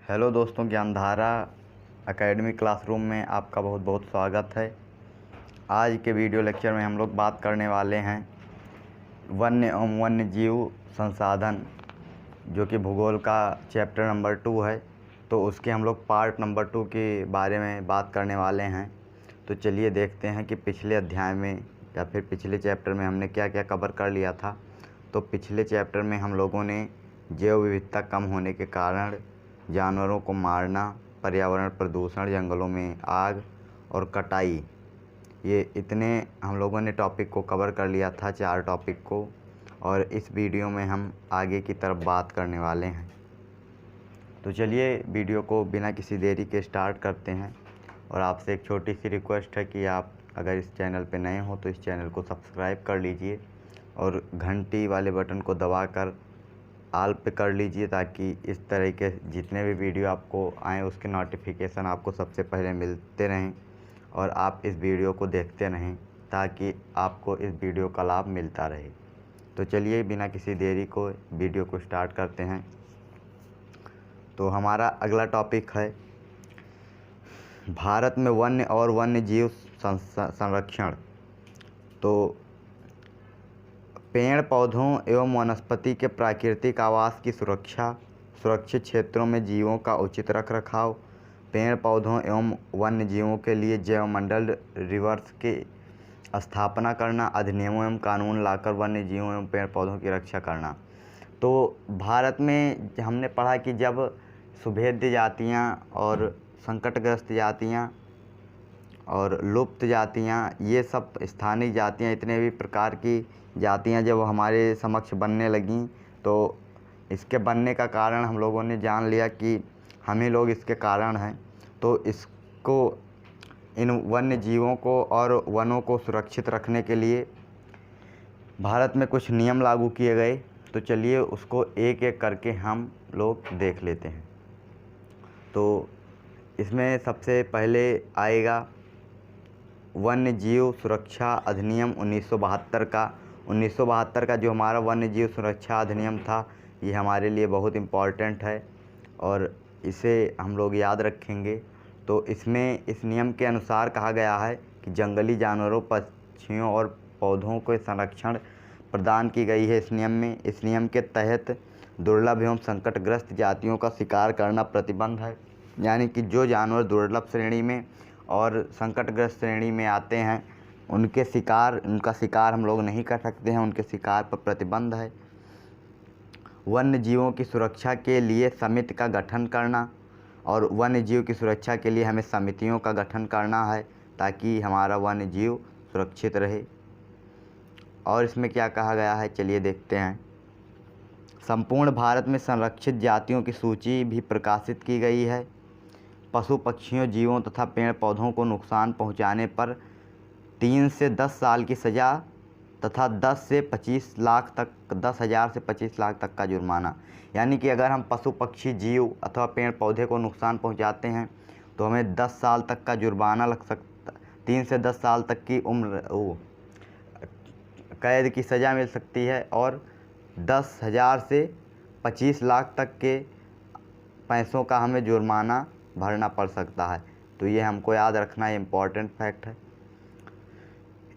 Hello दोस्तों, Gyandhara academy classroom में आपका बहुत बहुत स्वागत है। आज के वीडियो लेक्चर में हम लोग बात करने वाले हैं वन्य एवं वन्य जीव संसाधन, जो कि भूगोल का चैप्टर नंबर 2 है। तो उसके हम लोग पार्ट नंबर 2 के बारे में बात करने वाले हैं। तो चलिए देखते हैं कि पिछले अध्याय में या फिर पिछले चैप्टर में हमने क्या क्या कवर कर लिया था। तो पिछले चैप्टर में हम लोगों ने जैव विविधता कम होने के कारण जानवरों को मारना, पर्यावरण प्रदूषण, जंगलों में आग और कटाई, ये इतने हम लोगों ने टॉपिक को कवर कर लिया था, 4 टॉपिक को। और इस वीडियो में हम आगे की तरफ बात करने वाले हैं। तो चलिए वीडियो को बिना किसी देरी के स्टार्ट करते हैं। और आपसे एक छोटी सी रिक्वेस्ट है कि आप अगर इस चैनल पे नए हो तो इस चैनल को सब्सक्राइब कर लीजिए और घंटी वाले बटन को दबाकर ऑल पे कर लीजिए, ताकि इस तरह के जितने भी वीडियो आपको आएँ उसके नोटिफिकेशन आपको सबसे पहले मिलते रहें और आप इस वीडियो को देखते रहें, ताकि आपको इस वीडियो का लाभ मिलता रहे। तो चलिए बिना किसी देरी को वीडियो को स्टार्ट करते हैं। तो हमारा अगला टॉपिक है भारत में वन्य और वन्य जीव संरक्षण। तो पेड़ पौधों एवं वनस्पति के प्राकृतिक आवास की सुरक्षा, सुरक्षित क्षेत्रों में जीवों का उचित रखरखाव, पेड़ पौधों एवं वन्य जीवों के लिए जैवमंडल रिवर्स की स्थापना करना, अधिनियमों एवं कानून लाकर वन्य जीवों एवं पेड़ पौधों की रक्षा करना। तो भारत में हमने पढ़ा कि जब सुभेद्य जातियाँ और संकटग्रस्त जातियाँ और लुप्त जातियाँ, ये सब स्थानीय जातियाँ, इतने भी प्रकार की जातियाँ जब हमारे समक्ष बनने लगीं, तो इसके बनने का कारण हम लोगों ने जान लिया कि हम ही लोग इसके कारण हैं। तो इसको, इन वन्य जीवों को और वनों को सुरक्षित रखने के लिए भारत में कुछ नियम लागू किए गए। तो चलिए उसको एक एक करके हम लोग देख लेते हैं। तो इसमें सबसे पहले आएगा वन्य जीव सुरक्षा अधिनियम 1972 का। 1972 का जो हमारा वन्य जीव सुरक्षा अधिनियम था, ये हमारे लिए बहुत इम्पॉर्टेंट है और इसे हम लोग याद रखेंगे। तो इसमें इस नियम के अनुसार कहा गया है कि जंगली जानवरों, पक्षियों और पौधों को संरक्षण प्रदान की गई है इस नियम में। इस नियम के तहत दुर्लभ एवं संकटग्रस्त जातियों का शिकार करना प्रतिबंध है। यानी कि जो जानवर दुर्लभ श्रेणी में और संकटग्रस्त श्रेणी में आते हैं, उनका शिकार हम लोग नहीं कर सकते हैं, उनके शिकार पर प्रतिबंध है। वन्य जीवों की सुरक्षा के लिए समिति का गठन करना, और वन्य जीव की सुरक्षा के लिए हमें समितियों का गठन करना है, ताकि हमारा वन्य जीव सुरक्षित रहे। और इसमें क्या कहा गया है, चलिए देखते हैं। संपूर्ण भारत में संरक्षित जातियों की सूची भी प्रकाशित की गई है। पशु पक्षियों, जीवों तथा पेड़ पौधों को नुकसान पहुंचाने पर 3 से 10 साल की सज़ा तथा 10 से 25 लाख तक, 10,000 से 25 लाख तक का जुर्माना। यानी कि अगर हम पशु पक्षी, जीव अथवा पेड़ पौधे को नुकसान पहुंचाते हैं तो हमें 10 साल तक का जुर्माना लग सकता, 3 से 10 साल तक की कैद की सज़ा मिल सकती है और 10,000 से 25 लाख तक के पैसों का हमें जुर्माना भरना पड़ सकता है। तो ये हमको याद रखना इम्पॉर्टेंट फैक्ट है।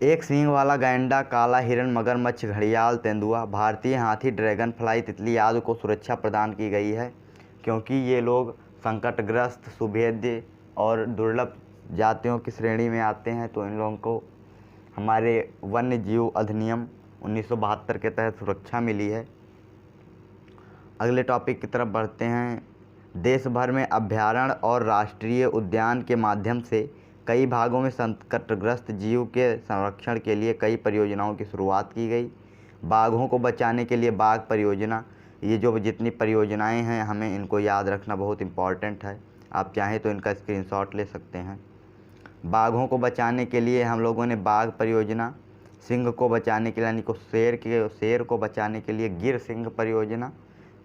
एक सींग वाला गैंडा, काला हिरण, मगरमच्छ, घड़ियाल, तेंदुआ, भारतीय हाथी, ड्रैगन फ्लाई, तितली आदि को सुरक्षा प्रदान की गई है, क्योंकि ये लोग संकटग्रस्त, सुभेद्य और दुर्लभ जातियों की श्रेणी में आते हैं। तो इन लोगों को हमारे वन्य जीव अधिनियम 1972 के तहत सुरक्षा मिली है। अगले टॉपिक की तरफ बढ़ते हैं। देश भर में अभयारण्य और राष्ट्रीय उद्यान के माध्यम से कई भागों में संकटग्रस्त जीव के संरक्षण के लिए कई परियोजनाओं की शुरुआत की गई। बाघों को बचाने के लिए बाघ परियोजना, ये जो जितनी परियोजनाएं हैं, हमें इनको याद रखना बहुत इम्पॉर्टेंट है। आप चाहें तो इनका स्क्रीनशॉट ले सकते हैं। बाघों को बचाने के लिए हम लोगों ने बाघ परियोजना, सिंह को बचाने के लिए यानी को शेर को बचाने के लिए गिर सिंह परियोजना,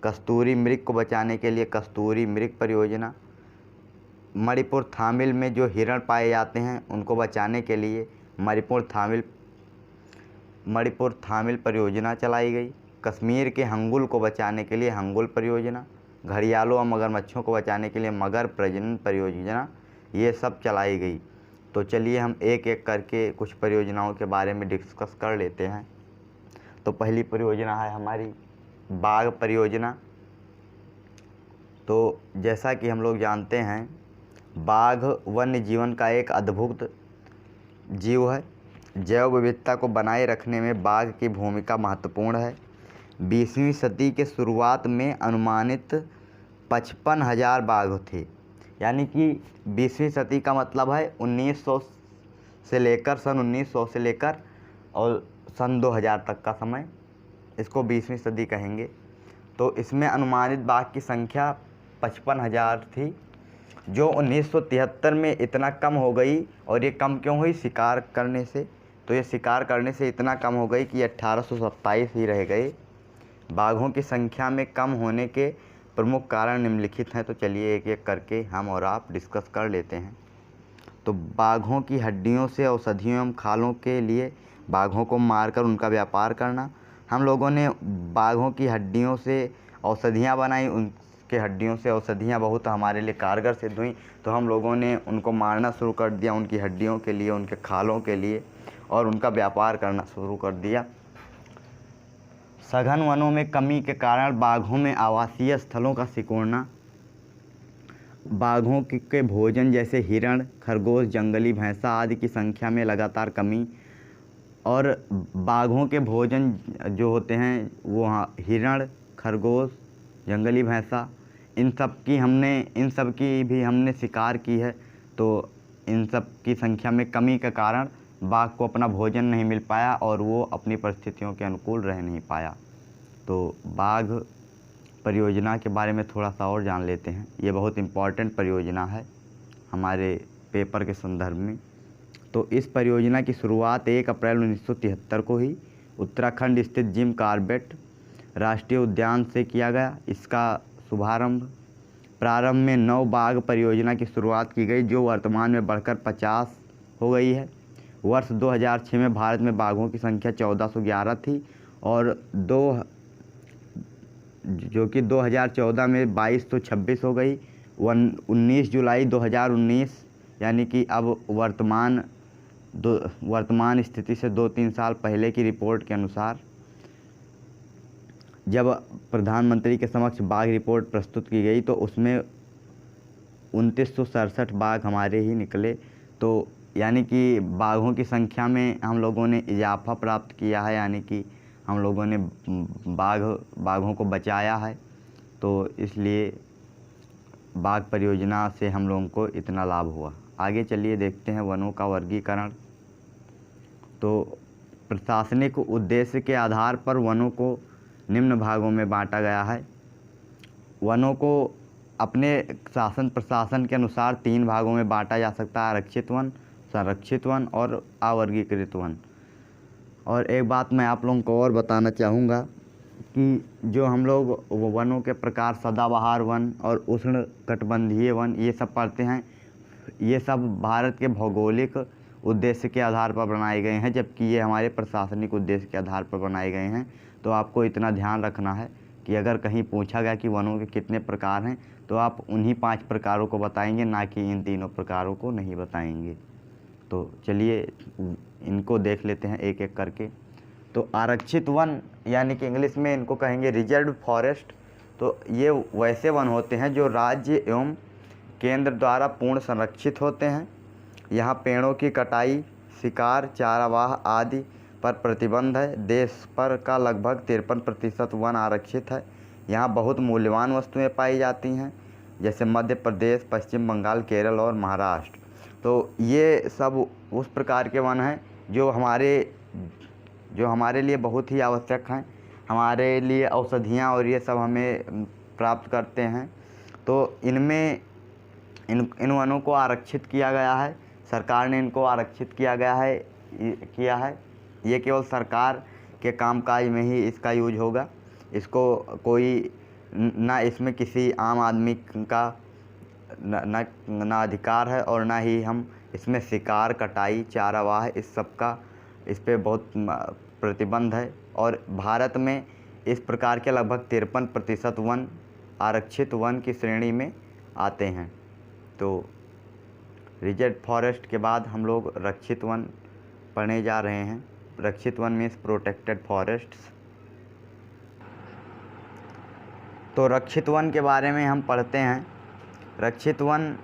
कस्तूरी मृग को बचाने के लिए कस्तूरी मृग परियोजना, मणिपुर थामिल में जो हिरण पाए जाते हैं उनको बचाने के लिए मणिपुर थामिल परियोजना चलाई गई। कश्मीर के हंगुल को बचाने के लिए हंगुल परियोजना, घड़ियालों और मगरमच्छों को बचाने के लिए मगर प्रजनन परियोजना ये सब चलाई गई। तो चलिए हम एक एक करके कुछ परियोजनाओं के बारे में डिस्कस कर लेते हैं। तो पहली परियोजना है हमारी बाघ परियोजना। तो जैसा कि हम लोग जानते हैं, बाघ वन्य जीवन का एक अद्भुत जीव है। जैव विविधता को बनाए रखने में बाघ की भूमिका महत्वपूर्ण है। 20वीं सदी के शुरुआत में अनुमानित 55,000 बाघ थे। यानी कि 20वीं सदी का मतलब है 1900 से लेकर सन 1900 से लेकर और सन 2000 तक का समय, इसको 20वीं सदी कहेंगे। तो इसमें अनुमानित बाघ की संख्या 55,000 थी, जो 1973 में इतना कम हो गई। और ये कम क्यों हुई? शिकार करने से। तो ये शिकार करने से इतना कम हो गई कि 1827 ही रह गए। बाघों की संख्या में कम होने के प्रमुख कारण निम्नलिखित हैं। तो चलिए एक एक करके हम और आप डिस्कस कर लेते हैं। तो बाघों की हड्डियों से औषधियों एवं खालों के लिए बाघों को मारकर उनका व्यापार करना। हम लोगों ने बाघों की हड्डियों से औषधियाँ बनाई, उनके हड्डियों से औषधियाँ बहुत हमारे लिए कारगर सिद्ध हुई। तो हम लोगों ने उनको मारना शुरू कर दिया, उनकी हड्डियों के लिए, उनके खालों के लिए, और उनका व्यापार करना शुरू कर दिया। सघन वनों में कमी के कारण बाघों में आवासीय स्थलों का सिकुड़ना, बाघों के भोजन जैसे हिरण, खरगोश, जंगली भैंसा आदि की संख्या में लगातार कमी, और बाघों के भोजन जो होते हैं वो हिरण, खरगोश, जंगली भैंसा, इन सब की भी हमने शिकार की है। तो इन सब की संख्या में कमी के कारण बाघ को अपना भोजन नहीं मिल पाया और वो अपनी परिस्थितियों के अनुकूल रह नहीं पाया। तो बाघ परियोजना के बारे में थोड़ा सा और जान लेते हैं। ये बहुत इम्पॉर्टेंट परियोजना है हमारे पेपर के संदर्भ में। तो इस परियोजना की शुरुआत 1 अप्रैल 1973 को ही उत्तराखंड स्थित जिम कॉर्बेट राष्ट्रीय उद्यान से किया गया। इसका प्रारंभ में 9 बाघ परियोजना की शुरुआत की गई, जो वर्तमान में बढ़कर 50 हो गई है। वर्ष 2006 में भारत में बाघों की संख्या 1411 थी और जो कि 2014 में 2226 हो गई। 19 जुलाई 2019 यानी कि अब वर्तमान स्थिति से 2-3 साल पहले की रिपोर्ट के अनुसार, जब प्रधानमंत्री के समक्ष बाघ रिपोर्ट प्रस्तुत की गई तो उसमें 2967 बाघ हमारे ही निकले। तो यानी कि बाघों की संख्या में हम लोगों ने इजाफा प्राप्त किया है, यानी कि हम लोगों ने बाघों को बचाया है। तो इसलिए बाघ परियोजना से हम लोगों को इतना लाभ हुआ। आगे चलिए देखते हैं वनों का वर्गीकरण। तो प्रशासनिक उद्देश्य के आधार पर वनों को निम्न भागों में बांटा गया है। वनों को अपने शासन प्रशासन के अनुसार 3 भागों में बांटा जा सकता है: आरक्षित वन, संरक्षित वन और अवर्गीकृत वन। और एक बात मैं आप लोगों को और बताना चाहूँगा कि जो हम लोग वनों के प्रकार सदाबहार वन और उष्णकटिबंधीय वन ये सब पढ़ते हैं, ये सब भारत के भौगोलिक उद्देश्य के आधार पर बनाए गए हैं, जबकि ये हमारे प्रशासनिक उद्देश्य के आधार पर बनाए गए हैं। तो आपको इतना ध्यान रखना है कि अगर कहीं पूछा गया कि वनों के कितने प्रकार हैं तो आप उन्हीं 5 प्रकारों को बताएंगे, ना कि इन 3 प्रकारों को नहीं बताएंगे। तो चलिए इनको देख लेते हैं एक एक करके। तो आरक्षित वन यानी कि इंग्लिश में इनको कहेंगे रिजर्व फॉरेस्ट। तो ये वैसे वन होते हैं जो राज्य एवं केंद्र द्वारा पूर्ण संरक्षित होते हैं। यहाँ पेड़ों की कटाई, शिकार, चारागाह आदि पर प्रतिबंध है। देश पर का लगभग 53% वन आरक्षित है। यहाँ बहुत मूल्यवान वस्तुएं पाई जाती हैं, जैसे मध्य प्रदेश, पश्चिम बंगाल, केरल और महाराष्ट्र। तो ये सब उस प्रकार के वन हैं जो हमारे लिए बहुत ही आवश्यक हैं। हमारे लिए औषधियाँ और ये सब हमें प्राप्त करते हैं। तो इनमें इन वनों को आरक्षित किया गया है, सरकार ने इनको आरक्षित किया है। ये केवल सरकार के कामकाज में ही इसका यूज होगा। इसको कोई ना इसमें किसी आम आदमी का ना अधिकार है और ना ही हम इसमें शिकार, कटाई, चारागाह इस सब का इस पे बहुत प्रतिबंध है। और भारत में इस प्रकार के लगभग 53% वन आरक्षित वन की श्रेणी में आते हैं। तो रिजर्व फॉरेस्ट के बाद हम लोग रक्षित वन पढ़ने जा रहे हैं। रक्षित वन मीन्स प्रोटेक्टेड फॉरेस्ट्स। तो रक्षित वन के बारे में हम पढ़ते हैं। रक्षित वन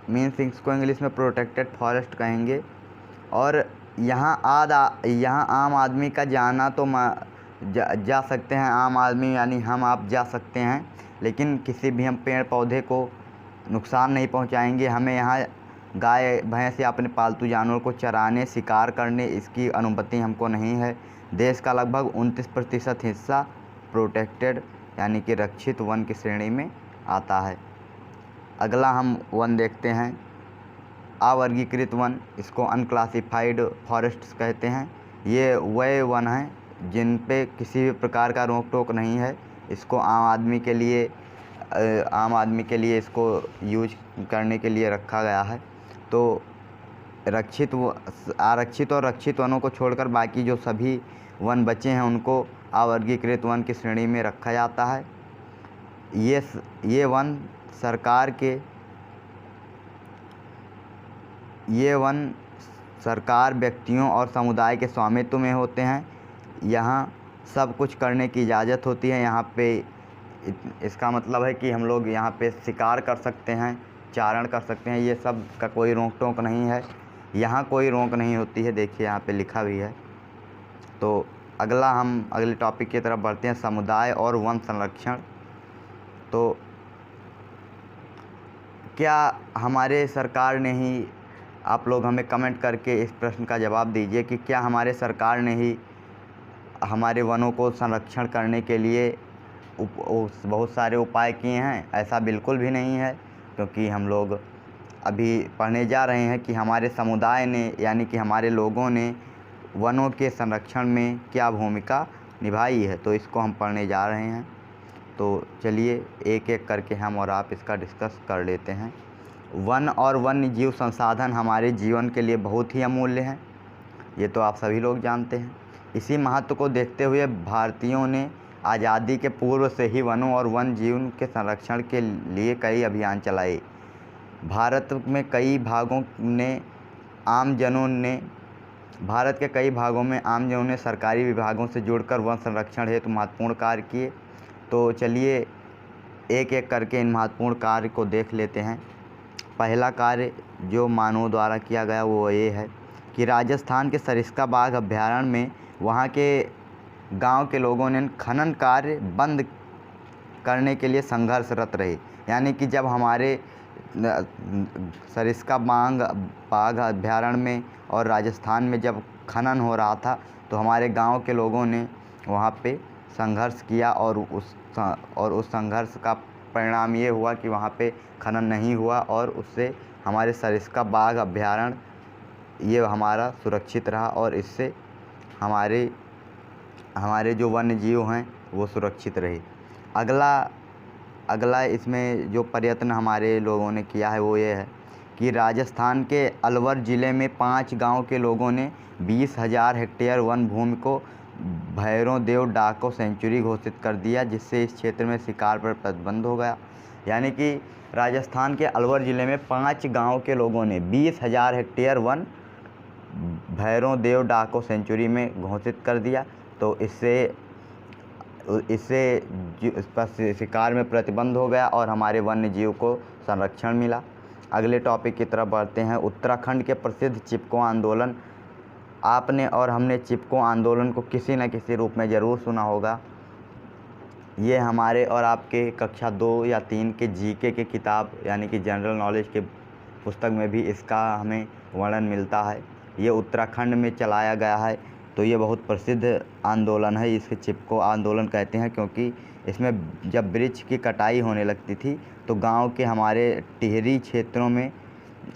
मीन्स इसको इंग्लिश में प्रोटेक्टेड फॉरेस्ट कहेंगे। और यहाँ आम आदमी का जाना तो जा सकते हैं, आम आदमी यानी हम आप जा सकते हैं, लेकिन किसी भी हम पेड़ पौधे को नुकसान नहीं पहुँचाएंगे। हमें यहाँ गाय भैंस या अपने पालतू जानवर को चराने, शिकार करने इसकी अनुमति हमको नहीं है। देश का लगभग 29% हिस्सा प्रोटेक्टेड यानी कि रक्षित वन की श्रेणी में आता है। अगला हम वन देखते हैं अवर्गीकृत वन, इसको अनक्लासिफाइड फॉरेस्ट्स कहते हैं। ये वह वन हैं जिन पे किसी भी प्रकार का रोक टोक नहीं है। इसको आम आदमी के लिए इसको यूज करने के लिए रखा गया है। तो आरक्षित और रक्षित वनों को छोड़कर बाकी जो सभी वन बचे हैं उनको अवर्गीकृत वन की श्रेणी में रखा जाता है। ये वन सरकार व्यक्तियों और समुदाय के स्वामित्व में होते हैं। यहाँ सब कुछ करने की इजाज़त होती है। यहाँ पे इसका मतलब है कि हम लोग यहाँ पे शिकार कर सकते हैं, चारण कर सकते हैं, ये सब का कोई रोक टोक नहीं है। यहाँ कोई रोक नहीं होती है, देखिए यहाँ पे लिखा भी है। तो हम अगले टॉपिक की तरफ बढ़ते हैं, समुदाय और वन संरक्षण। तो क्या हमारे सरकार ने ही, आप लोग हमें कमेंट करके इस प्रश्न का जवाब दीजिए कि क्या हमारे सरकार ने ही हमारे वनों को संरक्षण करने के लिए बहुत सारे उपाय किए हैं? ऐसा बिल्कुल भी नहीं है, क्योंकि हम लोग अभी पढ़ने जा रहे हैं कि हमारे समुदाय ने यानी कि हमारे लोगों ने वनों के संरक्षण में क्या भूमिका निभाई है। तो इसको हम पढ़ने जा रहे हैं। तो चलिए एक एक करके हम और आप इसका डिस्कस कर लेते हैं। वन और वन्य जीव संसाधन हमारे जीवन के लिए बहुत ही अमूल्य हैं, ये तो आप सभी लोग जानते हैं। इसी महत्व को देखते हुए भारतीयों ने आज़ादी के पूर्व से ही वनों और वन्य जीवन के संरक्षण के लिए कई अभियान चलाए। भारत के कई भागों में आमजनों ने सरकारी विभागों से जुड़कर वन संरक्षण हेतु महत्वपूर्ण कार्य किए। तो चलिए एक एक करके इन महत्वपूर्ण कार्य को देख लेते हैं। पहला कार्य जो मानवों द्वारा किया गया वो ये है कि राजस्थान के सरिस्का बाघ अभयारण्य में वहाँ के गांव के लोगों ने खनन कार्य बंद करने के लिए संघर्षरत रहे। यानी कि जब हमारे सरिस्का बाघ अभयारण्य में और राजस्थान में जब खनन हो रहा था तो हमारे गांव के लोगों ने वहाँ पे संघर्ष किया और उस संघर्ष का परिणाम ये हुआ कि वहाँ पे खनन नहीं हुआ और उससे हमारे सरिस्का बाघ अभयारण्य ये हमारा सुरक्षित रहा और इससे हमारे जो वन्य जीव हैं वो सुरक्षित रहे। अगला इसमें जो प्रयत्न हमारे लोगों ने किया है वो ये है कि राजस्थान के अलवर ज़िले में 5 गांव के लोगों ने 20,000 हेक्टेयर वन भूमि को भैरों देव डाको सेंचुरी घोषित कर दिया, जिससे इस क्षेत्र में शिकार पर प्रतिबंध हो गया। यानी कि राजस्थान के अलवर ज़िले में 5 गांव के लोगों ने 20,000 हेक्टेयर वन भैरों देव डाको सेंचुरी में घोषित कर दिया। तो इससे इस पर शिकार में प्रतिबंध हो गया और हमारे वन्य जीव को संरक्षण मिला। अगले टॉपिक की तरफ बढ़ते हैं। उत्तराखंड के प्रसिद्ध चिपको आंदोलन। आपने और हमने चिपको आंदोलन को किसी न किसी रूप में ज़रूर सुना होगा। ये हमारे और आपके कक्षा 2 या 3 के जीके के किताब यानी कि जनरल नॉलेज के पुस्तक में भी इसका हमें वर्णन मिलता है। ये उत्तराखंड में चलाया गया है। तो ये बहुत प्रसिद्ध आंदोलन है, इसे चिपको आंदोलन कहते हैं, क्योंकि इसमें जब वृक्ष की कटाई होने लगती थी तो गांव के हमारे टिहरी क्षेत्रों में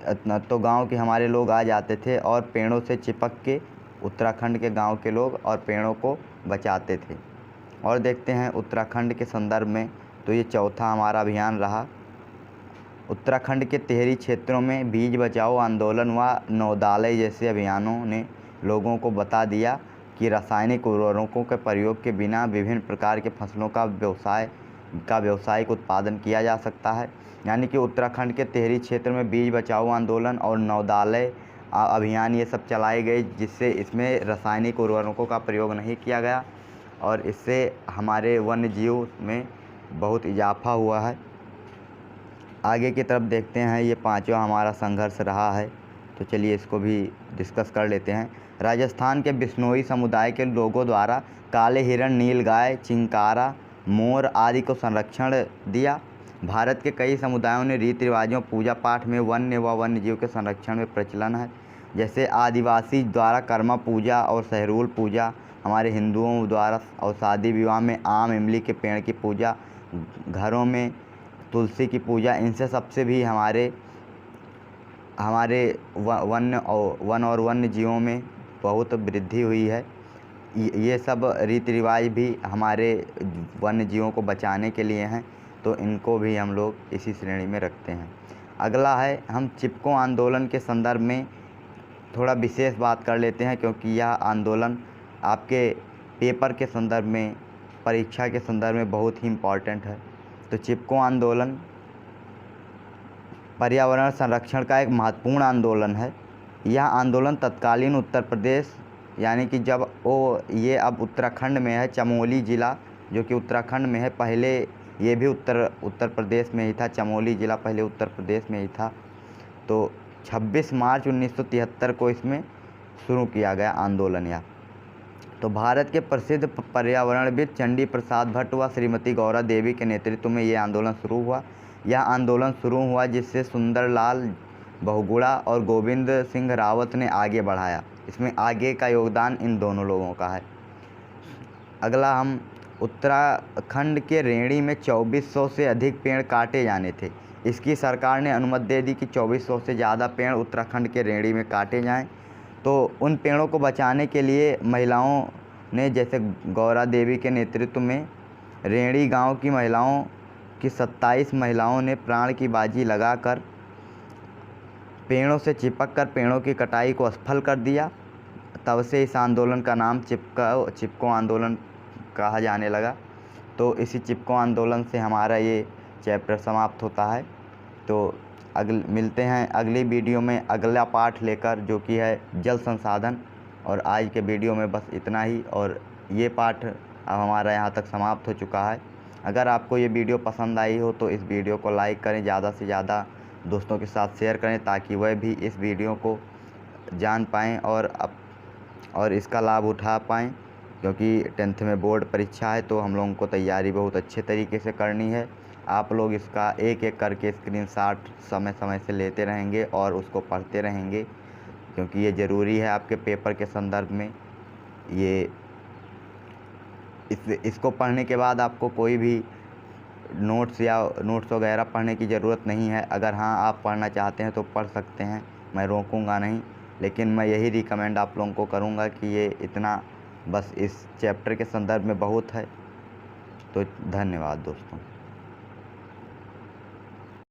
गांव के हमारे लोग आ जाते थे और पेड़ों से चिपक के उत्तराखंड के गांव के लोग और पेड़ों को बचाते थे। और देखते हैं उत्तराखंड के संदर्भ में, तो ये चौथा हमारा अभियान रहा। उत्तराखंड के टिहरी क्षेत्रों में बीज बचाओ आंदोलन व नौदालय जैसे अभियानों ने लोगों को बता दिया कि रासायनिक उर्वरकों के प्रयोग के बिना विभिन्न प्रकार के फसलों का व्यवसाय का व्यावसायिक उत्पादन किया जा सकता है। यानी कि उत्तराखंड के टिहरी क्षेत्र में बीज बचाओ आंदोलन और नवोदय अभियान ये सब चलाए गए, जिससे इसमें रासायनिक उर्वरकों का प्रयोग नहीं किया गया और इससे हमारे वन्य जीव में बहुत इजाफा हुआ है। आगे की तरफ देखते हैं, ये पांचवा हमारा संघर्ष रहा है, तो चलिए इसको भी डिस्कस कर लेते हैं। राजस्थान के बिश्नोई समुदाय के लोगों द्वारा काले हिरण, नीलगाय, चिंकारा, मोर आदि को संरक्षण दिया। भारत के कई समुदायों ने रीति रिवाजों, पूजा पाठ में वन्य व वन्य जीव के संरक्षण में प्रचलन है। जैसे आदिवासी द्वारा कर्मा पूजा और सहरूल पूजा, हमारे हिंदुओं द्वारा और शादी विवाह में आम इमली के पेड़ की पूजा, घरों में तुलसी की पूजा, इनसे सबसे भी हमारे वन और वन्य जीवों में बहुत वृद्धि हुई है। ये सब रीति रिवाज भी हमारे वन्य जीवों को बचाने के लिए हैं, तो इनको भी हम लोग इसी श्रेणी में रखते हैं। अगला है, हम चिपको आंदोलन के संदर्भ में थोड़ा विशेष बात कर लेते हैं, क्योंकि यह आंदोलन आपके पेपर के संदर्भ में, परीक्षा के संदर्भ में बहुत ही इम्पॉर्टेंट है। तो चिपको आंदोलन पर्यावरण संरक्षण का एक महत्वपूर्ण आंदोलन है। यह आंदोलन तत्कालीन उत्तर प्रदेश, यानी कि जब ये अब उत्तराखंड में है, चमोली ज़िला जो कि उत्तराखंड में है, पहले ये भी उत्तर प्रदेश में ही था। चमोली ज़िला पहले उत्तर प्रदेश में ही था। तो 26 मार्च 1973 को इसमें शुरू किया गया आंदोलन। यह तो भारत के प्रसिद्ध पर्यावरणविद चंडी प्रसाद भट्ट व श्रीमती गौरा देवी के नेतृत्व में ये आंदोलन शुरू हुआ। यह आंदोलन शुरू हुआ जिससे सुंदरलाल बहुगुणा और गोविंद सिंह रावत ने आगे बढ़ाया। इसमें आगे का योगदान इन दोनों लोगों का है। अगला, हम उत्तराखंड के रेणी में 2400 से अधिक पेड़ काटे जाने थे। इसकी सरकार ने अनुमति दे दी कि 2400 से ज़्यादा पेड़ उत्तराखंड के रेणी में काटे जाएं। तो उन पेड़ों को बचाने के लिए महिलाओं ने, जैसे गौरा देवी के नेतृत्व में रेणी गांव की महिलाओं की 27 महिलाओं ने प्राण की बाजी लगाकर पेड़ों से चिपक कर पेड़ों की कटाई को असफल कर दिया। तब से इस आंदोलन का नाम चिपको आंदोलन कहा जाने लगा। तो इसी चिपको आंदोलन से हमारा ये चैप्टर समाप्त होता है। तो मिलते हैं अगली वीडियो में अगला पाठ लेकर, जो कि है जल संसाधन। और आज के वीडियो में बस इतना ही, और ये पाठ अब हमारा यहाँ तक समाप्त हो चुका है। अगर आपको ये वीडियो पसंद आई हो तो इस वीडियो को लाइक करें, ज़्यादा से ज़्यादा दोस्तों के साथ शेयर करें, ताकि वह भी इस वीडियो को जान पाएँ और इसका लाभ उठा पाएँ। क्योंकि 10th में बोर्ड परीक्षा है, तो हम लोगों को तैयारी बहुत अच्छे तरीके से करनी है। आप लोग इसका एक एक करके स्क्रीनशॉट समय समय से लेते रहेंगे और उसको पढ़ते रहेंगे, क्योंकि ये ज़रूरी है आपके पेपर के संदर्भ में। इसको पढ़ने के बाद आपको कोई भी नोट्स वगैरह पढ़ने की ज़रूरत नहीं है। अगर हाँ आप पढ़ना चाहते हैं तो पढ़ सकते हैं, मैं रोकूंगा नहीं। लेकिन मैं यही रिकमेंड आप लोगों को करूंगा कि ये इतना बस इस चैप्टर के संदर्भ में बहुत है। तो धन्यवाद दोस्तों।